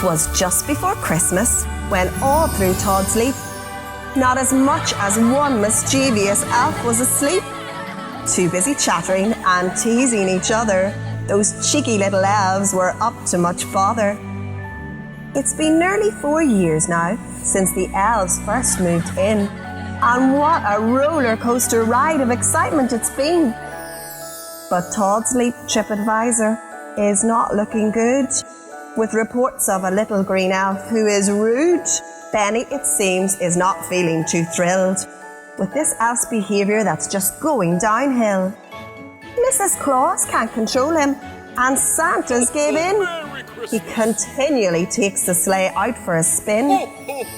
'Twas just before Christmas, when all through Todds Leap, not as much as one mischievous elf was asleep. Too busy chattering and teasing each other, those cheeky little elves were up to much bother. It's been nearly 4 years now since the elves first moved in, and what a roller coaster ride of excitement it's been. But Todds Leap TripAdvisor is not looking good, with reports of a little green elf who is rude. Benny, it seems, is not feeling too thrilled with this elf's behaviour that's just going downhill. Mrs. Claus can't control him, and Santa's gave in. He continually takes the sleigh out for a spin.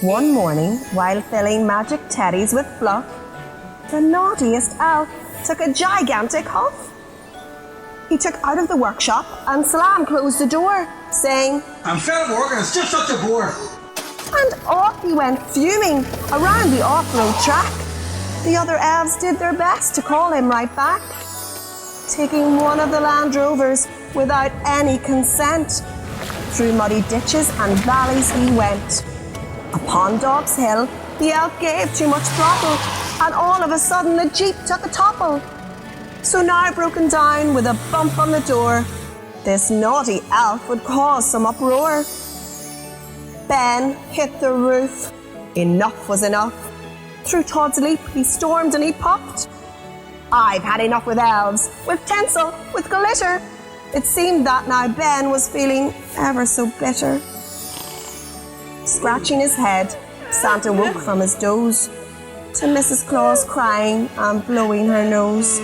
One morning, while filling magic teddies with fluff, the naughtiest elf took a gigantic huff. He took out of the workshop and slam-closed the door, saying, "I'm fed up working, it's just such a bore." And off he went fuming around the off-road track. The other elves did their best to call him right back, taking one of the Land Rovers without any consent. Through muddy ditches and valleys he went. Upon Dobbs Hill, the elf gave too much throttle, and all of a sudden the Jeep took a topple. So now broken down with a bump on the door, this naughty elf would cause some uproar. Ben hit the roof. Enough was enough. Through Todds Leap he stormed and he puffed. I've had enough with elves, with tinsel, with glitter. It seemed that now Ben was feeling ever so bitter. Scratching his head, Santa woke from his doze to Mrs. Claus crying and blowing her nose.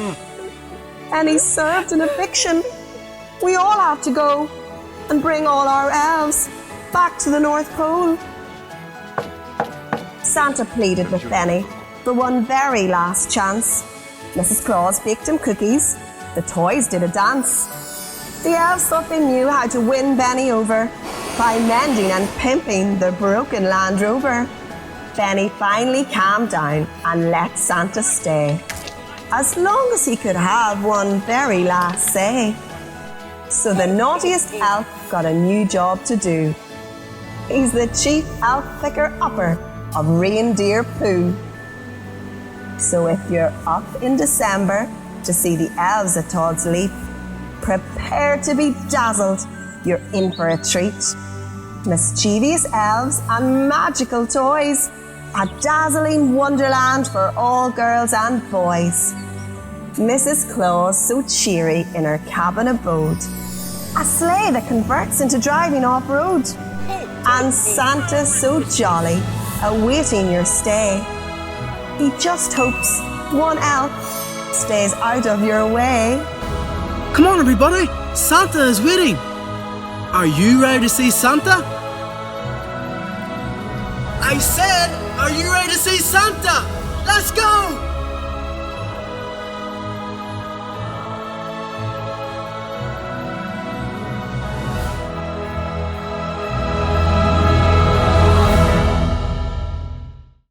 And he served an eviction. We all have to go and bring all our elves back to the North Pole. Santa pleaded with Benny for one very last chance. Mrs. Claus baked him cookies. The toys did a dance. The elves thought they knew how to win Benny over by mending and pimping the broken Land Rover. Benny finally calmed down and let Santa stay, as long as he could have one very last say. So the naughtiest elf got a new job to do. He's the chief elf picker-upper of reindeer poo. So if you're up in December to see the elves at Todds Leap, prepare to be dazzled, you're in for a treat. Mischievous elves and magical toys, a dazzling wonderland for all girls and boys. Mrs. Claus so cheery in her cabin abode, a sleigh that converts into driving off-road, and Santa so jolly, awaiting your stay. He just hopes one elf stays out of your way. Come on everybody, Santa is waiting. Are you ready to see Santa? I said, are you ready to see Santa? Let's go!